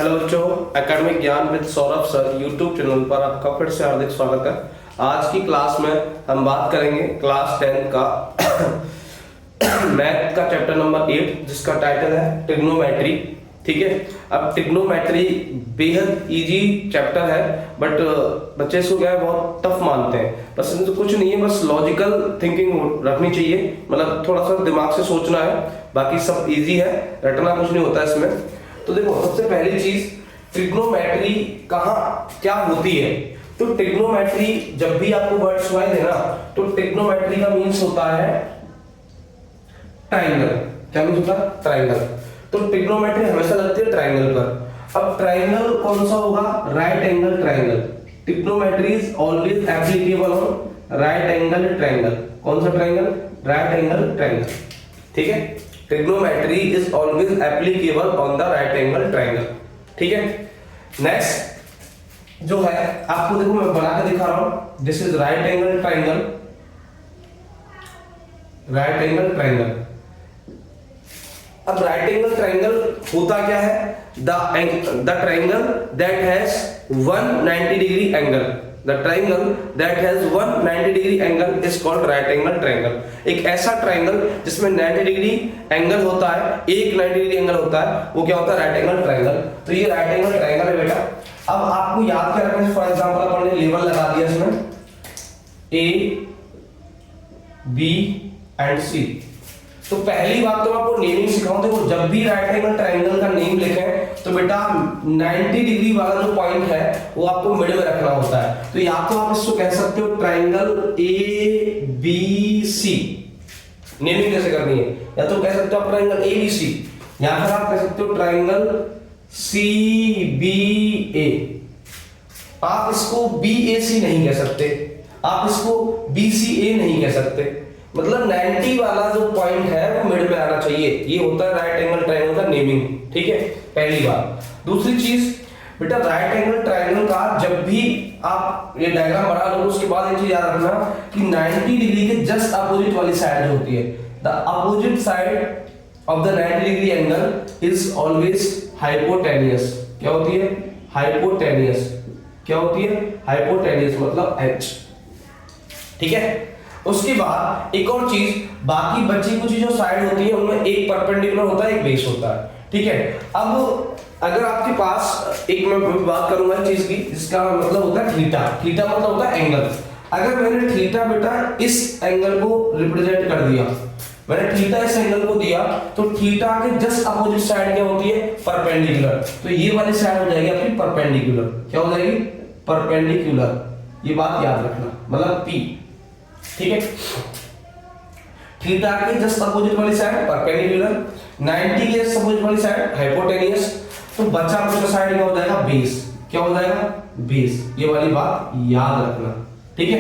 Hello बच्चों, academic ज्ञान with Saurabh sir YouTube channel पर आपका फिर से हार्दिक स्वागत है। आज की क्लास में हम बात करेंगे क्लास 10 का मैथ का चैप्टर नंबर 8 जिसका टाइटल है ट्रिग्नोमेट्री। ठीक है, अब ट्रिग्नोमेट्री बेहद इजी चैप्टर है बट बच्चे इसको क्या है बहुत टफ मानते हैं। बस इसमें तो कुछ नहीं है, बस लॉजिकल थिंकिंग रखनी चाहिए, मतलब थोड़ा सा दिमाग से सोचना है, बाकी सब इजी है, रटना कुछ नहीं होता है इसमें। तो देखो, सबसे पहली चीज ट्रिग्नोमेट्री कहाँ क्या होती है। तो ट्रिग्नोमेट्री जब भी आपको वर्ड सुनाई देना तो ट्रिग्नोमेट्री का मीन्स होता है ट्राइंगल। क्या मीन्स होता है? ट्राइंगल। तो ट्रिग्नोमेट्री हमेशा लगती है ट्राइंगल पर। अब ट्राइंगल कौन सा होगा? Right angle triangle. Trigonometry is always applicable on right angle triangle. कौन सा ट्राइंगल? Right angle triangle. ठीक है, trigonometry is always applicable on the right angle triangle. ठीक है, नेक्स्ट जो है आपको देखो मैं बना के दिखा रहा हूं। This is right angle triangle, right angle triangle. अब राइट एंगल ट्राइंगल होता क्या है? The triangle that has 190 degree angle. The triangle that has 190 degree angle is called right angle triangle। एक ऐसा ट्राइंगल जिसमें 90 डिग्री एंगल होता है, एक 90 डिग्री एंगल होता है, वो क्या होता है? Right angle triangle. तो ये राइट एंगल ट्राइंगल है बेटा। अब आपको याद क्या रखना है? फॉर एग्जांपल अपन ने लेवल लगा दिया इसमें A, B एंड C। तो पहली बात तो आपको नेमिंग सिखाऊं। देखो, जब भी राइट एंगल ट्राइंगल का नेम लिखें तो बेटा 90 डिग्री वाला जो पॉइंट है वो आपको मिड में रखना होता है। तो या तो आप इसको कह सकते हो ट्राइंगल ABC। नेमिंग कैसे करनी है? या तो कह सकते हो आप ट्राइंगल ABC, या फिर आप कह सकते हो ट्राइंगल CBA। आप इसको BAC नहीं कह सकते, आप इसको BCA नहीं कह सकते। मतलब 90 वाला जो पॉइंट है वो मिड में आना चाहिए। ये होता है राइट एंगल ट्रायंगल का नेमिंग। ठीक है, पहली बात। दूसरी चीज बेटा, राइट एंगल ट्रायंगल का जब भी आप ये डायग्राम बना लो उसके बाद एक चीज याद रखना कि 90 डिग्री के जस्ट अपोजिट वाली साइड जो होती है, the opposite side of the 90 degree angle is always hypotenuse. क्या होती है? हाइपोटेनियस। क्या होती है? हाइपोटेनियस मतलब H। ठीक है, उसके बाद एक और चीज, बाकी बची कुछ जो साइड होती है उनमें एक परपेंडिकुलर होता है, एक बेस होता है। ठीक है, अब अगर आपके पास एक मैं बात करूंगा चीज की, जिसका मतलब होता है थीटा। थीटा मतलब होता है एंगल। अगर मैंने थीटा बेटा इस एंगल को रिप्रेजेंट कर दिया, मैंने थीटा इस एंगल को दिया, तो थीटा के जस्ट अपोजिट साइड क्या होती है? परपेंडिकुलर। तो ये वाली साइड हो जाएगी आपकी परपेंडिकुलर। क्या हो जाएगी? परपेंडिकुलर। ये बात याद रखना, मतलब P। ठीक है, थीटा के जस्ट अपोजिट वाली साइड परपेंडिकुलर, 90 के जस्ट अपोजिट वाली साइड हाइपोटेनियस। तो बचा कुछ साइड क्या हो जाएगा? बेस। क्या हो जाएगा? बेस। ये वाली बात याद रखना। ठीक है,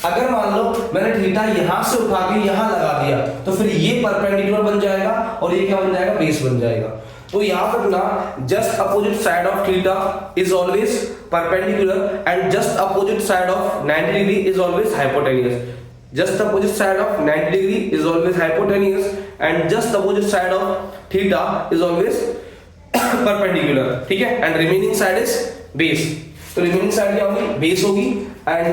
अगर मान लो मैंने थीटा यहां से उठा के यहां लगा दिया तो फिर ये परपेंडिकुलर बन जाएगा और ये क्या बन जाएगा? बेस बन जाएगा। तो याद रखना, just opposite side of theta is always perpendicular and just opposite side of 90 degree is always hypotenuse. Just opposite side of 90 degree is always hypotenuse and just opposite side of theta is always perpendicular। ठीक है, and remaining side is base। तो remaining side क्या होगी? base होगी and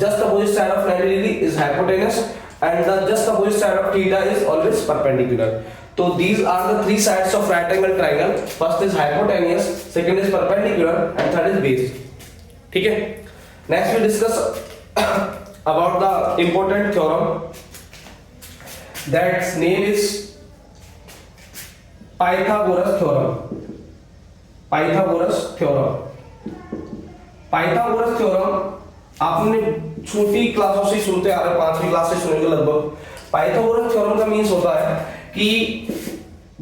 just opposite side of 90 degree is hypotenuse and the just opposite side of theta is always perpendicular। तो these are the three sides of right angle triangle। First is hypotenuse, second is perpendicular and third is base। ठीक है, next we discuss about the important theorem that's name is Pythagoras theorem। Pythagoras theorem। Pythagoras theorem आपने छोटी क्लासों से सुनते आ रहे, 5वीं class से सुनेंगे लगभग। Pythagoras theorem का मीन्स होता है कि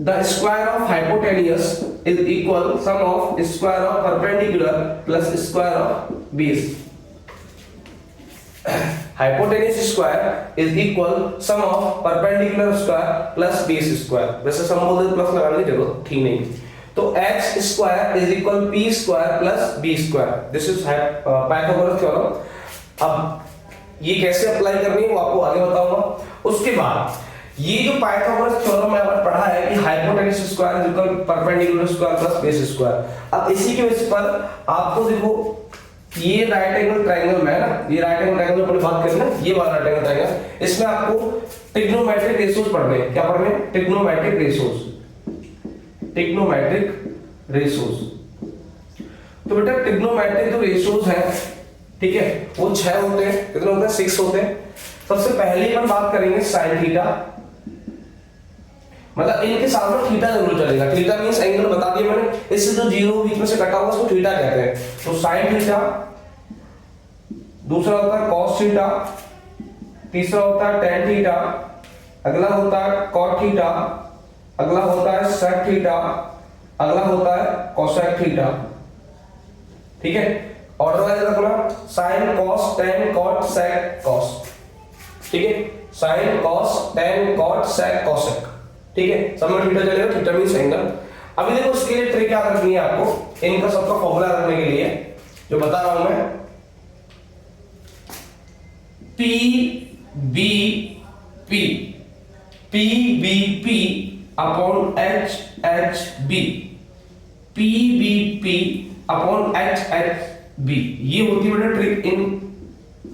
the square of hypotenuse is equal sum of square of perpendicular plus square of base। Hypotenuse square is equal some of perpendicular square plus base square. वैसे सम बोल देते प्लस लगाने की जरूरत थी नहीं। तो x square is equal p square plus b square. This is Pythagoras theorem. अब ये कैसे अप्लाई करनी है वो आपको आगे बताऊंगा। उसके बाद ये जो पाइथागोरस थ्योरम में आपने पढ़ा है कि hypotenuse square is equal perpendicular square plus base square. अब इसी के बेसिस पर आपको देखो ये राइट एंगल ट्रायंगल में है ना, ये राइट एंगल ट्रायंगल पर बात करें ना, ये वाला राइट एंगल ट्रायंगल, इसमें आपको ट्रिग्नोमेट्रिक रेशियोज पढ़ने हैं। क्या पढ़ने हैं? Trigonometric ratios, trigonometric ratios. तो बेटा ट्रिग्नोमेट्रिक जो रेशियोज हैं, ठीक है, वो 6 होते हैं। कितने होते हैं? 6 होते हैं। सबसे पहले अपन बात करेंगे साइन थीटा, मतलब इनके सामने थीटा जरूर चलेगा। थीटा मींस एंगल बता दिया मैंने, इससे जो जीरो बीच में से कटा हुआ उसको थीटा कहते हैं। तो साइन थीटा, दूसरा होता है कॉस थीटा, तीसरा होता है टेन थीटा, अगला होता है कॉट थीटा, अगला होता है सेक थीटा, अगला होता है कोसेक थीटा। ठीक है, ऑर्डर वाइज रखना, sine cos tan cot sec cos. ठीक है, sine cos tan cot sec cosec. ठीक है, सब में थीटा चलेगा, थीटा मींस एंगल। अभी देखो इसके लिए ट्रिक क्या रखनी है आपको, इनका सबका फॉर्मूला रखने के लिए जो बता रहा हूं मैं, P B P, P B P upon H H B, P B P upon H H B. ये होती है बेटा ट्रिक इन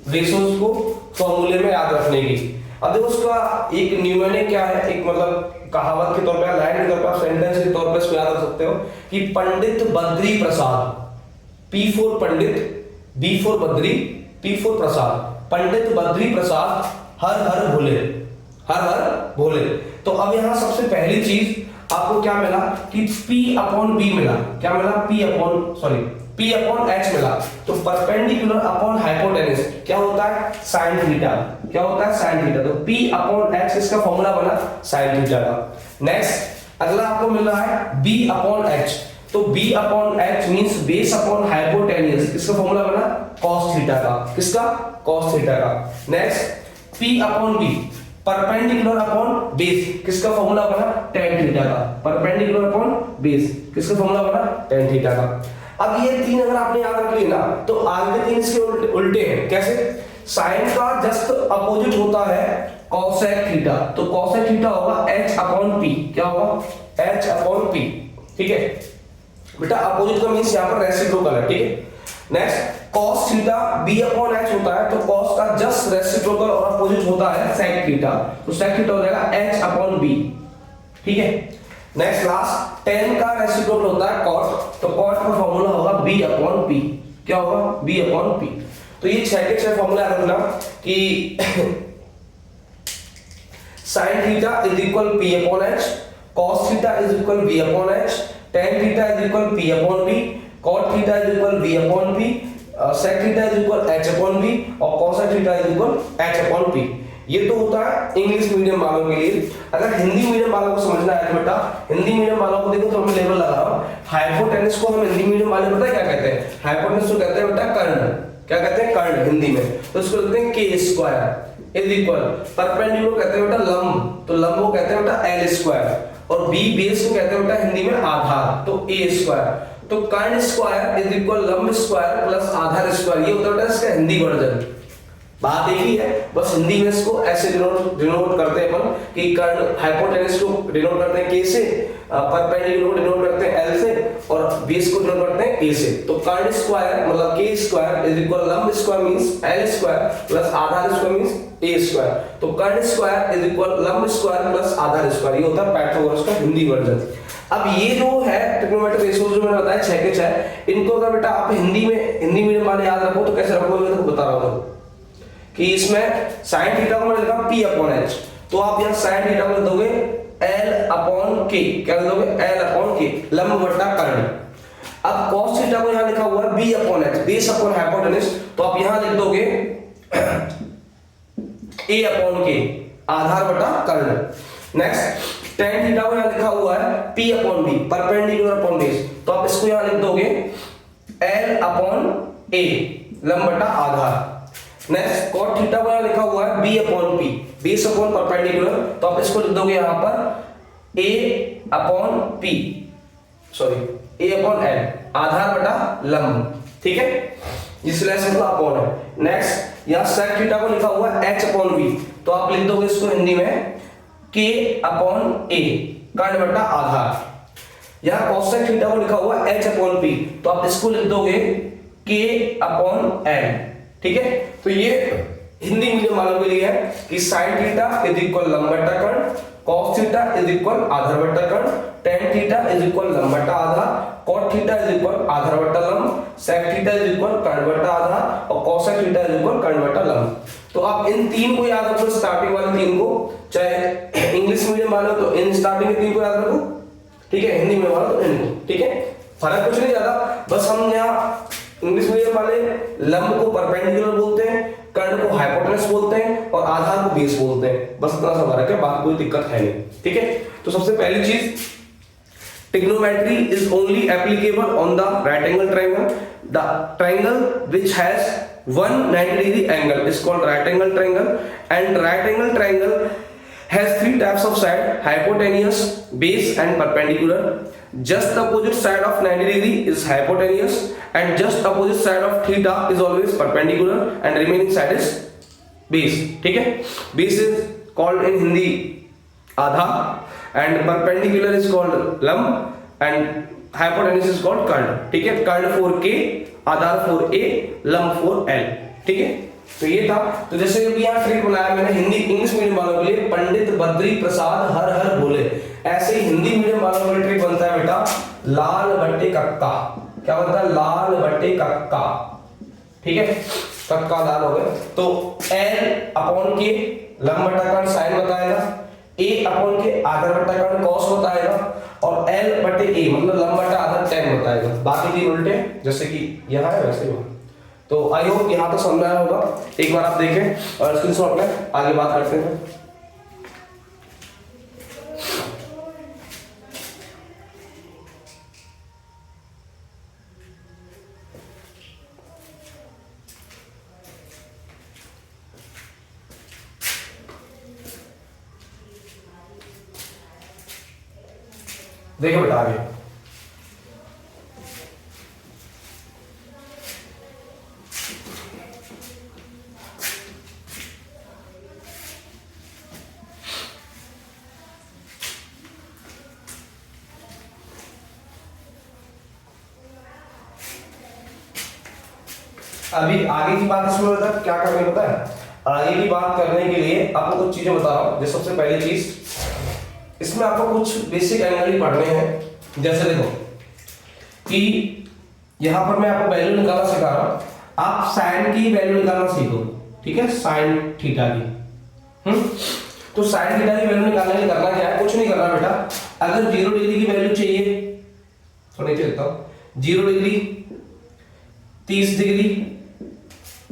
रेशियोज को फॉर्मूले में याद रखने की। अब देखो उसका एक न्यूमेरिक क्या है, एक मतलब कहावत के तौर पे, लाइन के तौर पे, सेंटेंस के तौर पे इसको याद रख सकते हो कि Pandit Badri Prasad, P for Pandit, B for Badri, P for Prasad, Pandit Badri Prasad Har Har Bhole, Har Har Bhole. तो अब यहां सबसे पहली चीज आपको क्या मिला कि P अपॉन B मिला। क्या मिला? P अपॉन H मिला। तो परपेंडिकुलर अपॉन हाइपोटेन्यूज क्या होता है? Sine theta. क्या होता है? Sine theta. तो P अपॉन H इसका फॉर्मूला बना साइन थीटा का। नेक्स्ट अगला आपको मिल रहा है B अपॉन H। तो B upon H means base upon hypotenuse, इसका फॉर्मूला बना cos थीटा का। किसका? cos थीटा का। Next P upon B, perpendicular upon base, किसका फॉर्मूला बना? tan थीटा का। परपेंडिकुलर अपॉन बेस, किसका फॉर्मूला बना? tan थीटा का। अब ये तीन अगर आपने याद रख ली ना, तो आगे तीन इसके उल्टे हैं। कैसे? साइन का जस्ट अपोजिट होता है cosec थीटा, तो cosec थीटा होगा h अपॉन p। क्या होगा? h upon p। ठीक है बेटा, अपोजिट का मींस यहां पर रेसिप्रोकल है। ठीक है। Next cos theta b upon h होता है, तो cos का जस्ट रेसिप्रोकल और अपोजिट होता है sec थीटा, तो sec थीटा हो जाएगा h अपॉन b। ठीक है। नेक्स्ट लास्ट tan का रेसिप्रोकल होता है cot, तो cot का फार्मूला होगा b अपॉन p। क्या होगा? b upon p। तो ये 6 के 6 फार्मूला रखना कि sin theta is equal p upon h, cos theta is equal b upon h, tan theta is equal p upon b, cot theta is equal b upon p, sec theta is equal h upon b और cosec theta is equal h upon p। ये तो होता है English medium वालों के लिए। अगर Hindi medium वालों को समझना है तो बेटा, हिंदी मीडियम वालों को देखो तो मैं लेवल लगा रहा हूं। हाइपोटेन्यूज को हम हिंदी मीडियम वाले पता है क्या कहते हैं? हाइपोटेन्यूज को कहते हैं बेटा कर्ण। क्या कहते हैं? कर्ण हिंदी में। तो इसको कहते हैं k square is equal, perpendicular कहते हैं बेटा लंब, तो लंब को कहते हैं बेटा l स्क्वायर, और b बेस को कहते हैं बेटा हिंदी में आधार, तो a स्क्वायर। तो कर्ण स्क्वायर इज इक्वल लंब स्क्वायर प्लस आधार स्क्वायर। ये होता है बेटा इसका हिंदी वर्जन। बात एक ही है, बस हिंदी में इसको ऐसे डिनोट करते हैं अपन कि कर्ण हाइपोटेन्यूज को डिनोट करते हैं k से, परपेंडिकुलर को डिनोट करते हैं l से, और बेस को डिनोट करते हैं a से। तो कर्ण स्क्वायर मतलब k स्क्वायर इज इक्वल लंब square means l square plus Aadhaar square means a square. तो कर्ण स्क्वायर इज इक्वल लंब स्क्वायर प्लस आधार स्क्वायर। ये होता है पाइथागोरस का हिंदी वर्जन। अब ये जो है ट्रिग्नोमेट्रिक रेशियोज जो मैंने बताया 6 के 6, इनको अगर बेटा आप हिंदी मीडियम वाले याद रखो तो कैसे रखोगे मैं तो बता रहा हूं कि इसमें sin थीटा को मैंने लिखा p अपॉन h, तो आप यहां sin थीटा को लिख दोगे l अपॉन k। क्या लिख दोगे? l अपॉन k, लंब बटा कर्ण। अब cos थीटा को यहां लिखा हुआ है b upon h, base upon hypotenuse, तो आप यहां लिख दोगे a अपॉन k, आधार बटा कर्ण। नेक्स्ट tan थीटा को यहां लिखा हुआ है p upon b, perpendicular upon base, तो आप इसको यहां लिख दोगे l अपॉन a, लंब बटा आधार। नेक्स्ट cot थीटा को यहां लिखा हुआ है b upon p, base upon perpendicular, तो आप इसको लिख दोगे यहां पर a upon p, sorry a upon l, आधार बटा लंब। ठीक है, इसलिए इसका अपॉन है। नेक्स्ट यहां sec थीटा को लिखा हुआ है h अपॉन v, तो आप लिख दोगे इसको हिंदी में k अपॉन a, कर्ण बटा आधार। यहाँ cosec थीटा को लिखा हुआ h अपॉन p, तो आप इसको लिख दोगे k अपॉन n। ठीक है, तो ये हिंदी मीडियम वालों के लिए है कि sin थीटा इज इक्वल लंब बटा कर्ण, cos थीटा इज इक्वल आधार बटा कर्ण, tan थीटा इज इक्वल लंब बटा आधार, cot थीटा इज इक्वल आधार बटा लंब, sec थीटा इज इक्वल कर्ण बटा आधार और cosec थीटा इज इक्वल कर्ण बटा लंब। तो आप इन तीन को याद रखो, स्टार्टिंग वाले तीन को, चाहे इंग्लिश मीडियम वाले तो इन स्टार्टिंग के तीन को याद रखो, ठीक है, हिंदी मीडियम वाले तो इनको, ठीक है, फर्क कुछ नहीं ज्यादा, बस हम यहाँ इंग्लिश मीडियम वाले लंब को परपेंडिकुलर बोलते हैं, कर्ण को हाइपोटेनस बोलते हैं और आधार को बेस बोलते हैं, बस इतना सा फर्क है, बाकी कोई दिक्कत है नहीं। ठीक है, तो सबसे पहली चीज, trigonometry is only applicable on the right angle triangle. The triangle which has one 90 degree angle is called right angle triangle, and right angle triangle has three types of side: hypotenuse, base and perpendicular. Just opposite side of 90 degree is hypotenuse and just opposite side of theta is always perpendicular and remaining side is base. ठीक है, base is called in Hindi आधा and perpendicular is called लंब and hypotenuse is called कर्ण। ठीक है, कर्ण 4k, आधार 4a, लंब 4l। ठीक है, तो ये था। तो जैसे कि यहाँ ट्रिक बनाया मैंने हिंदी इंग्लिश मीडियम वालों के लिए, पंडित बद्री प्रसाद हर हर बोले, ऐसे ही हिंदी मीडियम वालों के लिए ट्रिक बनता है बेटा, लाल बट्टे कक्का। क्या बनता है? लाल बट्टे कक्का। ठीक है, कक्का लाल हो गए, तो l अपॉन के लंब बटा कर्ण साइन बताएगा, a अपॉन के आधार बटा कर्ण cos बताएगा और l बटे a मतलब लंब बटा आधार tan बताएगा। बाकी तीन उल्टे जैसे कि यहाँ है वैसे ही वहाँ। तो आई होप यहाँ तो समझ आया होगा, एक बार आप देखें और स्क्रीनशॉट लें, आगे बात करते हैं। देखो बेटा आगे, अभी आगे की बात इसमें बता क्या करने पता है। आगे की बात करने के लिए आपको कुछ चीजें बता रहा हूं। जैसे सबसे पहली चीज, इसमें आपको कुछ बेसिक एंगल ही पढ़ने हैं। जैसे देखो कि यहां पर मैं आपको वैल्यू निकालना सिखा रहा हूं, आप साइन की वैल्यू निकालना सीखो। ठीक है, साइन थीटा की। तो साइन थीटा की वैल्यू निकालने के लिए करना क्या है? कुछ नहीं करना बेटा, अगर 0 डिग्री की वैल्यू चाहिए तो नीचे लिखता हूं, 0 डिग्री, 30 डिग्री,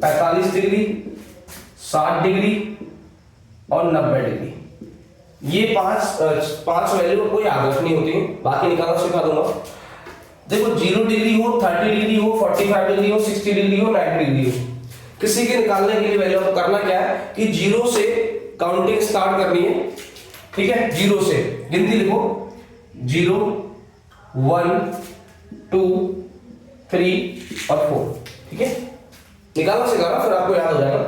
45 डिग्री, 60 डिग्री और 90 डिग्री, ये पांच वैल्यू को याद रखनी होती है, बाकी निकालना सिखा दूंगा। देखो 0 डिग्री हो, 30 डिग्री हो, 45 डिग्री हो, 60 डिग्री हो, 90 डिग्री हो, किसी के निकालने के लिए वैल्यू को करना क्या है कि 0 से काउंटिंग स्टार्ट करनी है। ठीक है, 0 से गिनती लिखो, 0 1 2 3 और 4। ठीक है, निकालना सिखा रहा, फिर आपको याद हो जाएगा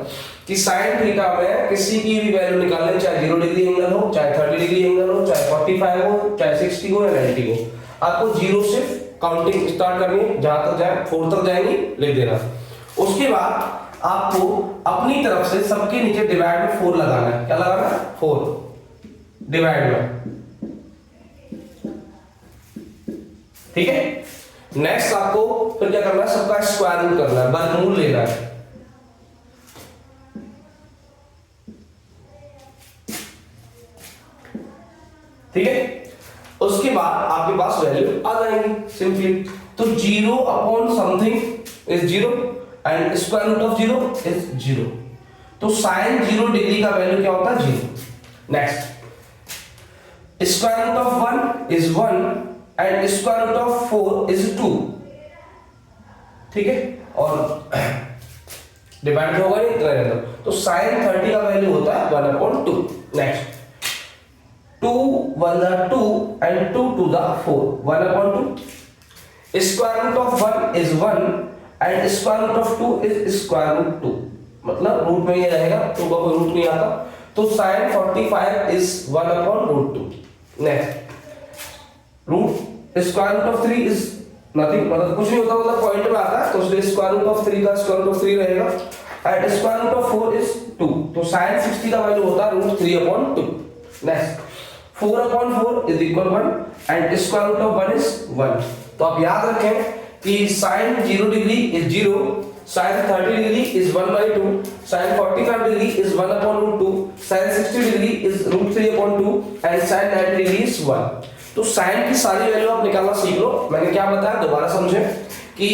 कि साइन थीटा में किसी की भी वैल्यू निकालने, चाहे 0 डिग्री एंगल हो, चाहे 30 डिग्री एंगल हो, चाहे 45 हो, चाहे 60 हो या 90 हो, आपको 0 से काउंटिंग स्टार्ट करनी है, जहां तक जाए 4 तक जाएंगी लिख देना। उसके बाद आपको अपनी तरफ से सबके नीचे डिवाइड में 4 लगाना है। क्या लगाना है? 4 डिवाइड में। ठीक है, नेक्स्ट आपको फिर क्या करना है? सबका स्क्वायर रूट करना है, वर्गमूल लेना है। ठीक है, उसके बाद आपके पास वैल्यू आ जाएंगी सिंपली। तो 0 upon something is 0 and square root of 0 is 0। तो साइन 0 डिग्री का वैल्यू क्या होता है? 0। Next, square root of 1 is 1 and square root of 4 is 2। ठीक है, और डिवाइड होगा नहीं इतना ज्यादा, तो साइन 30 का वैल्यू होता है 1/2। Next, 2 1 2 and 2 2 4, 1/2। Square root of 1 is 1 and square root of 2 is square root 2, मतलब रूट में ही रहेगा, 2 का कोई रूट नहीं आता। तो sin 45 is 1/√2। Next root square root of 3 is nothing, मतलब कुछ नहीं होता, मतलब पॉइंट में आता है तो इसलिए स्क्वायर रूट ऑफ 3 का स्क्वायर रूट ऑफ 3 रहेगा। And square root of 4 is 2, तो sin 60 का वैल्यू होता है √3/2। Next 4/4 is equal 1 and square root of 1 is 1। तो आप याद रखें कि sin 0 degree is 0, sin 30 degree is 1/2, sin 45 degree is 1/√2, sin 60 degree is √3/2 and sin 90 degree is 1। तो sin की सारी वैल्यू आप निकालना सीख लो। मैंने क्या बताया दोबारा समझे कि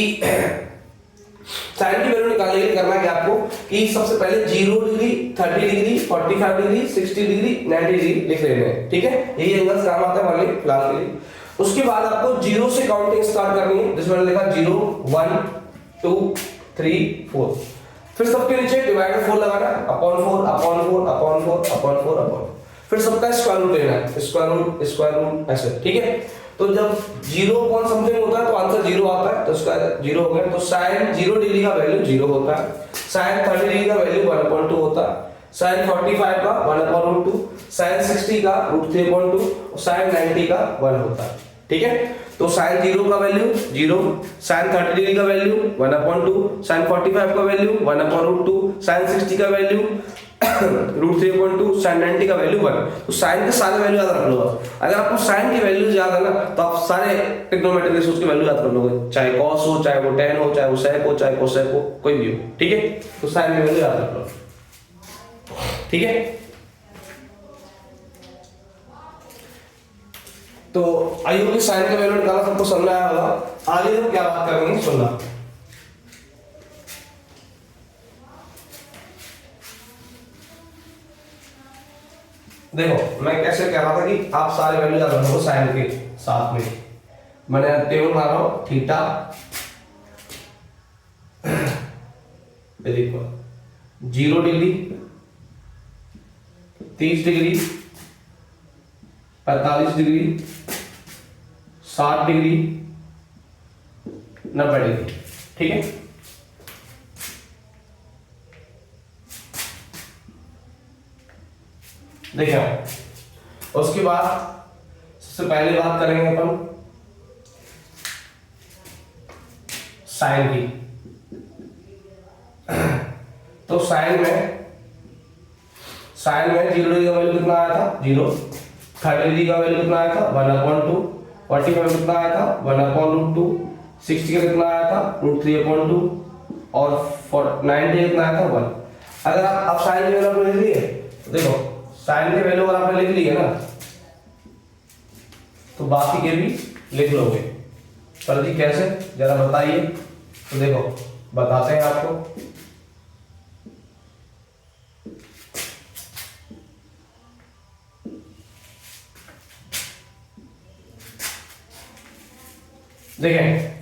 sin की वैल्यू निकालने के लिए करना क्या आपको कि सबसे पहले 0 degree, 30 degree, 45 degree, 60 degree, 90 degree लिख लेने हैं, ठीक है। यही एंगल्स काम आते हैं हमारे फिलहाल के लिए। उसके बाद आपको 0 से काउंटिंग स्टार्ट करनी है, जिसमें मैंने लिखा 0 1 2 3 4, फिर सबके नीचे डिवाइडेड 4 लगाना है, upon 4 upon 4 upon 4 upon 4 upon, फिर सबका स्क्वायर रूट लेना है, स्क्वायर रूट ऐसे, ठीक है। तो जब 0 अपॉन समथिंग होता है तो आंसर 0 आता है, तो इसका 0 हो गया। तो sin 0 डिग्री का वैल्यू 0 होता है, sin 30 डिग्री का वैल्यू 1/2 होता है, sin 45 का 1/√2, sin 60 का √3/2 और sin 90 का 1 होता है, ठीक है। तो sin 0 का वैल्यू 0, sin 30 डिग्री का वैल्यू 1/2, sin 45 का वैल्यू 1/√2, sin 60 का वैल्यू √3/2, sin 90 का वैल्यू 1। तो sin के सारे वैल्यू याद रख लो। अगर आपको sin की वैल्यूज याद है ना तो आप सारे ट्रिग्नोमेट्रिक रेशियोज की वैल्यू याद कर लोगे, चाहे cos हो, चाहे वो tan हो, चाहे वो sec हो, चाहे cosec हो, कोई भी हो, ठीक है। तो sin की वैल्यू याद रख लो, ठीक है। तो आई होप कि sin का वैल्यू निकालना सबको समझ में आया होगा। आगे हम क्या बात करेंगे सुनना। देखो मैं कैसे कह रहा था कि आप सारे वैल्यू याद रखो sin के साथ में। मैंने टेबल बना रहा हूं, थीटा देखो 0 degree, 30 degree, 45 degree, 60 degree, 90 degree, ठीक है। देखिए उसके बाद सबसे पहले बात करेंगे अपन साइन की। तो साइन में 0 डिग्री का वैल्यू कितना आया था 0, 30 डिग्री का वैल्यू कितना आया था 1/2, 45 कितना आया था 1/√2, 60 का कितना आया था √3/2 और 90 कितना आया था 1। अगर आप साइन की वैल्यू लिख लिए तो देखो साइन के वैल्यू अगर आपने लिख ली है ना तो बाकी के भी लिख लोगे। सर जी कैसे जरा बताइए। तो देखो बताते हैं आपको। देखें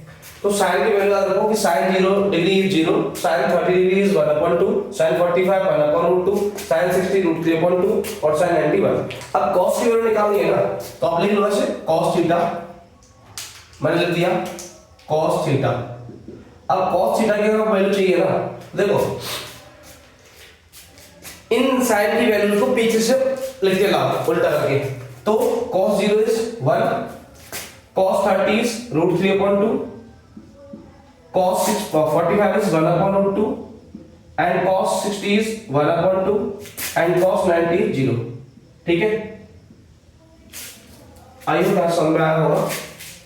तो साइन की वैल्यू याद रखो कि sin 0 degree is 0, sin 30 degree is 1/2, sin 45 1/√2, sin 60 √3/2 और sin 90 1। अब cos की वैल्यू निकालनी है ना तो आप लिख लो ऐसे cos थीटा, मैंने लिख दिया cos थीटा। अब cos थीटा की अगर वैल्यू चाहिए ना देखो इन साइन की वैल्यू को पीछे से लिख के लाओ उल्टा करके। तो cos 0 is 1, cos 30 is √3/2, cos 45 is 1/√2 and cos 60 is 1/2 and cos 90 is 0, ठीक है। आइए बात समझ में आया होगा।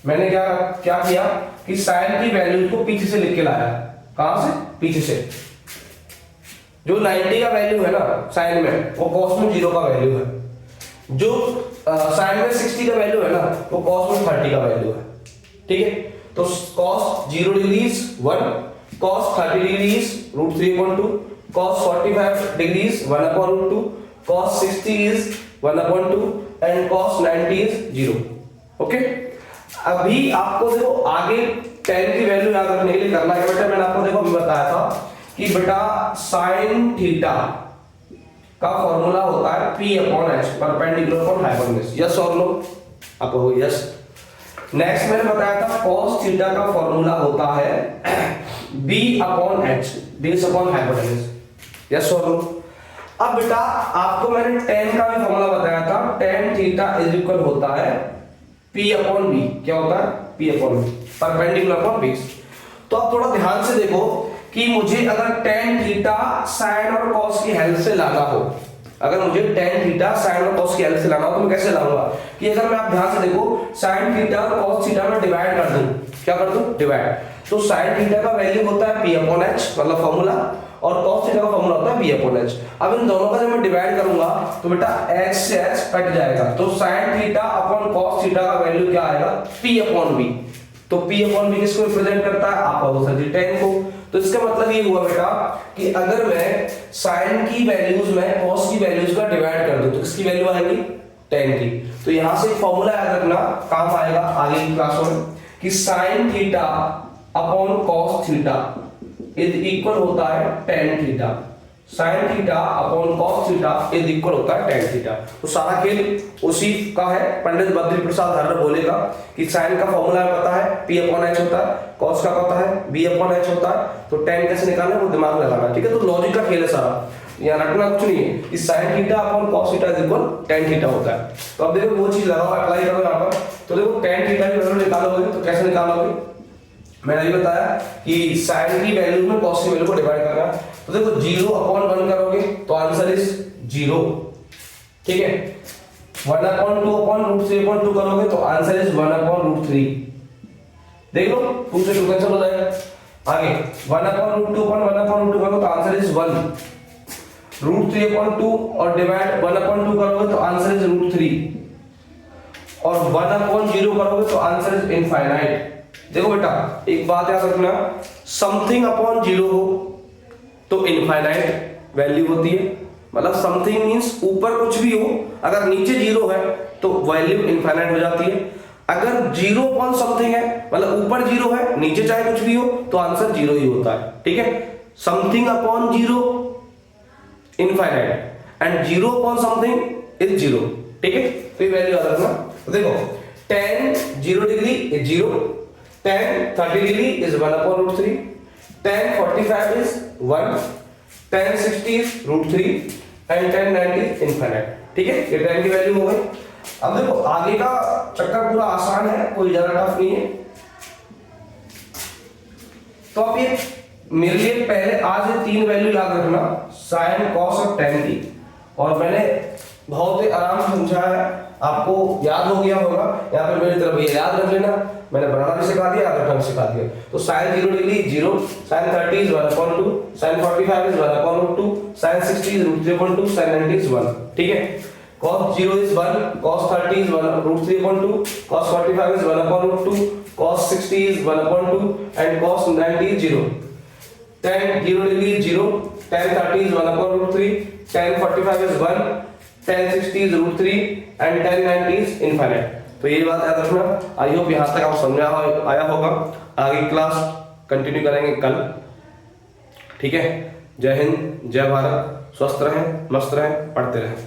मैंने क्या किया कि साइन की वैल्यू को पीछे से लिख के लाया। कहां से? पीछे से। जो 90 का वैल्यू है ना साइन में वो cos में 0 का वैल्यू है। जो साइन में 60 का वैल्यू है ना वो cos में 30 का वैल्यू है, ठीक है। तो cos 0 degree is 1, cos 30 degree is √3/2, cos 45 degree is 1/√2, cos 60 is 1/2 and cos 90 is 0, okay. अभी आपको देखो आगे tan की वैल्यू याद रखने के लिए करना है बेटा। मैंने आपको देखो अभी बताया था कि बेटा sin थीटा का फॉर्मूला होता है P/H perpendicular upon hypotenuse. Yes और नो? आपको यस। नेक्स्ट मैंने बताया था cos थीटा का फॉर्मूला होता है B/H base upon hypotenuse. Yes और नो? अब बेटा आपको मैंने tan का भी फॉर्मूला बताया था, tan थीटा इज इक्वल होता है P अपॉन B। क्या होता है? P upon B, perpendicular upon base. तो आप थोड़ा ध्यान से देखो कि मुझे अगर tan थीटा sin और cos की हेल्प से लाना हो, अगर मुझे tan थीटा sin और cos की हेल्प से लाना हो तो मैं कैसे लाऊंगा कि अगर मैं आप ध्यान से देखो sin थीटा और cos थीटा में डिवाइड कर दूं, क्या कर दूं? डिवाइड। तो sin थीटा का वैल्यू होता है P अपॉन H, मतलब फॉर्मूला, और cos थीटा का फॉर्मूला होता है B अपॉन H। अब इन दोनों का जब मैं डिवाइड करूंगा तो बेटा H से H कट जाएगा, तो sin theta upon cos theta का वैल्यू क्या आएगा? P upon B। तो P अपॉन B किसको रिप्रेजेंट करता है? आपका वो सर tan को। तो इसका मतलब ये हुआ बेटा कि अगर मैं sin की वैल्यूज में cos की वैल्यूज का डिवाइड कर दूं तो किसकी वैल्यू आएगी? tan की। तो यहां से एक फॉर्मूला याद रखना, काम आएगा आगे की क्लास में, कि sin theta upon cos theta is equal होता है tan theta. sin theta upon cos theta is equal होता है tan थीटा। तो सारा खेल उसी का है। पंडित बद्री प्रसाद हर बोलेगा कि sin का फॉर्मूला पता है P अपॉन H होता है, cos का पता है B अपॉन H होता है, तो tan कैसे निकालना है वो दिमाग लगाना, ठीक है। तो लॉजिक का खेल है सारा, यहाँ रटना कुछ नहीं है कि sin theta upon cos theta is equal tan theta होता है। तो अब देखो वो चीज लगाओ, अप्लाई करो यहाँ पर। तो देखो tan थीटा की वैल्यू निकालोगे तो कैसे निकालोगे? मैंने अभी बताया कि sin की वैल्यू में cos की वैल्यू को डिवाइड करना है। तो देखो 0 अपॉन 1 करोगे तो आंसर इज 0, ठीक है। 1 अपॉन 2 अपॉन रूट 3 अपॉन 2 करोगे तो आंसर इज 1 अपॉन रूट 3। देख लो 2 से 2 कैंसिल हो जाएगा। आगे 1 upon root 2 upon 1 upon root 2 करोगे तो आंसर इज 1। रूट 3 अपॉन 2 और डिवाइड 1 अपॉन 2 करोगे तो आंसर इज रूट 3, और 1 अपॉन 0 करोगे तो आंसर इज इनफाइनाइट। देखो बेटा एक बात याद रखना, समथिंग अपॉन 0 हो तो इनफाइनाइट वैल्यू होती है, मतलब समथिंग मींस ऊपर कुछ भी हो, अगर नीचे 0 है तो वैल्यू इनफाइनाइट हो जाती है। अगर 0 अपॉन समथिंग है, मतलब ऊपर 0 है नीचे चाहे कुछ भी हो, तो आंसर 0 ही होता है, ठीक है। Something upon 0 infinite and 0 upon something is 0, ठीक है। तो ये वैल्यू याद रखना। तो देखो tan 0 degree is 0, tan 30 degree is 1 upon root 3, tan 45 is 1, tan 60 is root 3 and tan 90 is infinite, ठीक है। ये tan की वैल्यू हो गई। अब देखो आगे का चक्कर पूरा आसान है, कोई ज्यादा टफ नहीं है। तो अब ये मेरे लिए पहले आज ये 3 वैल्यू याद रखना, sin, cos और tan की, और मैंने बहुत ही आराम से समझाया है, आपको याद हो गया होगा। यहाँ पे मेरी तरफ ये याद रख लेना, मैंने बनाना भी सिखा दिया, याद रखना भी सिखा दिया। तो sin 0 degree 0, sin 30 is 1 upon 2, sin 45 is 1 upon root 2, sin 60 is root 3 upon 2, sin 90 is 1, ठीक है। cos 0 is 1, cos 30 is 1 root 3 upon 2, cos 45 is 1 upon root 2, cos 60 is 1 upon 2 and cos 90 is 0. tan 0 degree is 0, tan 30 is 1 upon root 3, tan 45 is 1, tan 60 is root 3 and tan 90 is infinite। तो ये बात याद रखना। I hope यहाँ तक आप समझ आया होगा। आगे क्लास कंटिन्यू करेंगे कल, ठीक है। जय हिंद, जय भारत, स्वस्थ रहें, मस्त रहें, पढ़ते रहें।